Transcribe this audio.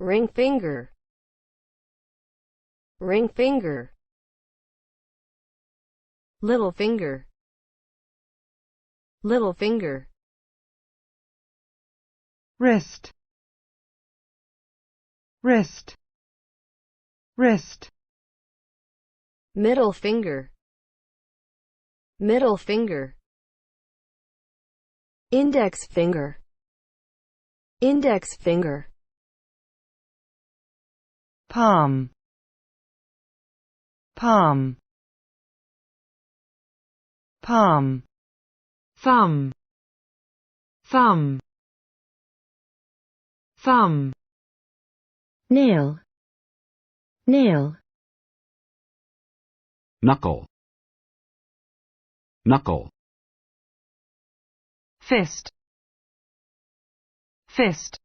ring finger, ring finger, little finger, little finger, wrist, wrist, wrist, middle finger, middle finger, index finger, index finger, palm, palm, palm, thumb, thumb, thumb, nail, nail, knuckle, knuckle, fist, fist,